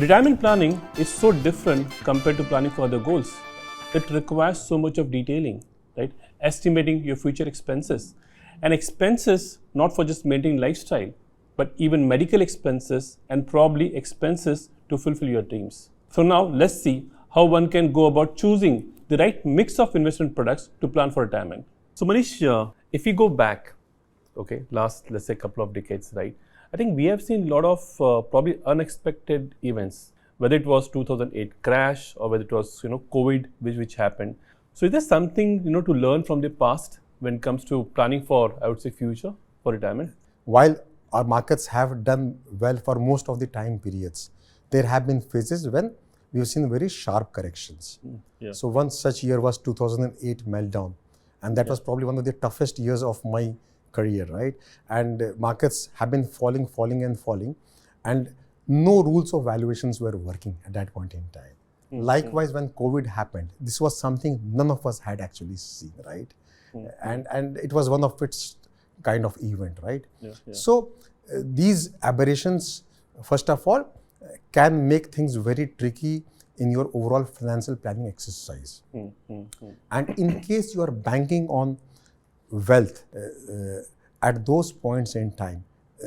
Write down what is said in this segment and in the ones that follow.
Retirement planning is so different compared to planning for other goals. It requires so much of detailing, right? Estimating your future expenses, and expenses not for just maintaining lifestyle, but even medical expenses and probably expenses to fulfill your dreams. So now let's see how one can go about choosing the right mix of investment products to plan for retirement. So Manish, if we go back, okay, last let's say couple of decades, right? I think we have seen a lot of probably unexpected events, whether it was 2008 crash or whether it was COVID which happened. So is there something to learn from the past when it comes to planning for, I would say, future for retirement? While our markets have done well for most of the time periods, there have been phases when we have seen very sharp corrections. Yeah. So one such year was 2008 meltdown, and that was probably one of the toughest years of my career, right? And markets have been falling, and no rules of valuations were working at that point in time. Likewise, when COVID happened, this was something none of us had actually seen, right? And it was one of its kind of event, right? So these aberrations, first of all, can make things very tricky in your overall financial planning exercise. And in case you are banking on wealth at those points in time,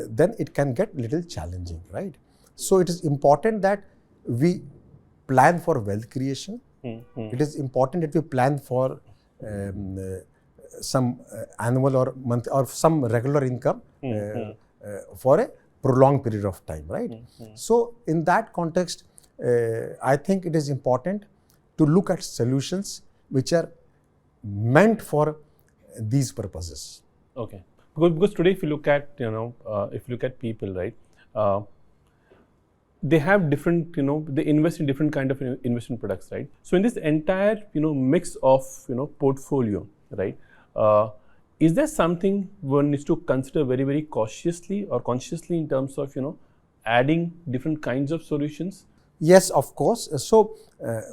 then it can get little challenging, right? So it is important that we plan for wealth creation. It is important that we plan for some annual or month or some regular income for a prolonged period of time, right? So in that context, I think it is important to look at solutions which are meant for these purposes. Okay, because today if you look at people, right, they have different they invest in different kind of investment products, right? So in this entire mix of portfolio, right, is there something one needs to consider very, very cautiously or consciously in terms of adding different kinds of solutions? Yes, of course. So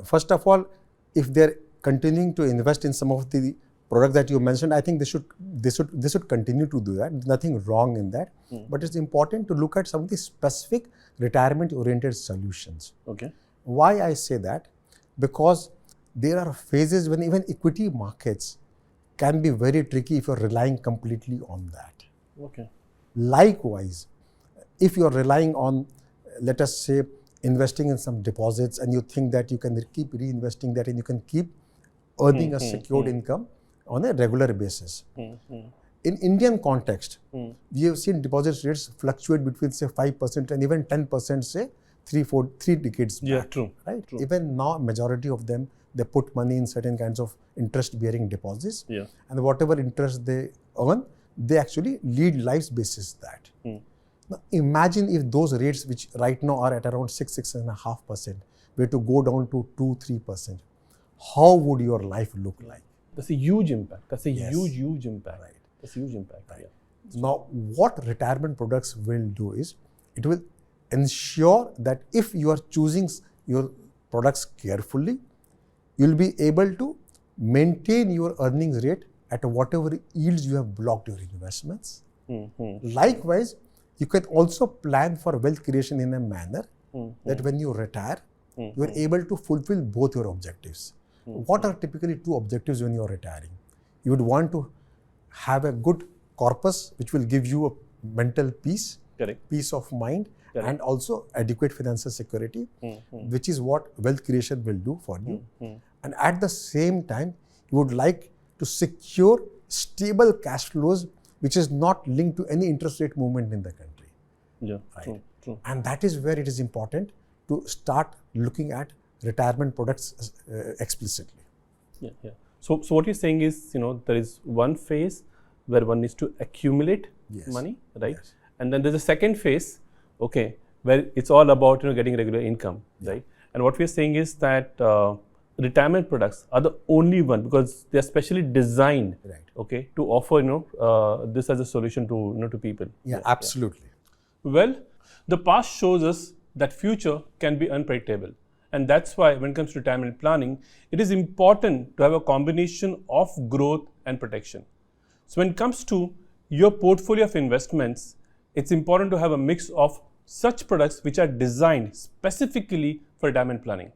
first of all, if they're continuing to invest in some of the products that you mentioned, I think they should continue to do that. There's nothing wrong in that. But it's important to look at some of the specific retirement-oriented solutions. Okay. Why I say that? Because there are phases when even equity markets can be very tricky if you're relying completely on that. Okay. Likewise, if you're relying on, let us say, investing in some deposits and you think that you can keep reinvesting that and you can keep earning a secured income on a regular basis. In Indian context, we have seen deposit rates fluctuate between say 5% and even 10%, say 3 decades back. Yeah, true. Right? True. Even now, majority of them, they put money in certain kinds of interest-bearing deposits. Yeah. And whatever interest they earn, they actually lead lives basis that. Now, imagine if those rates, which right now are at around 6.5%, were to go down to 2-3%. How would your life look like? That's a huge impact. That's a Yes. huge impact. Right. That's a huge impact. Right. Yeah. Now, what retirement products will do is, it will ensure that if you are choosing your products carefully, you'll be able to maintain your earnings rate at whatever yields you have blocked your investments. Likewise, you can also plan for wealth creation in a manner that when you retire, you are able to fulfill both your objectives. What are typically two objectives when you are retiring? You would want to have a good corpus which will give you a mental peace, Correct. peace of mind, Correct. and also adequate financial security, which is what wealth creation will do for you. And at the same time, you would like to secure stable cash flows, which is not linked to any interest rate movement in the country. Yeah. Right. True. And that is where it is important to start looking at retirement products explicitly. Yeah. So what you're saying is, there is one phase where one needs to accumulate Yes. money, right? Yes. And then there's a second phase, okay, where it's all about getting regular income, right? And what we're saying is that retirement products are the only one because they're specially designed, Right. okay, to offer this as a solution to people. Yeah, absolutely. Well, the past shows us that future can be unpredictable. And that's why when it comes to retirement planning, it is important to have a combination of growth and protection. So when it comes to your portfolio of investments, it's important to have a mix of such products which are designed specifically for retirement planning.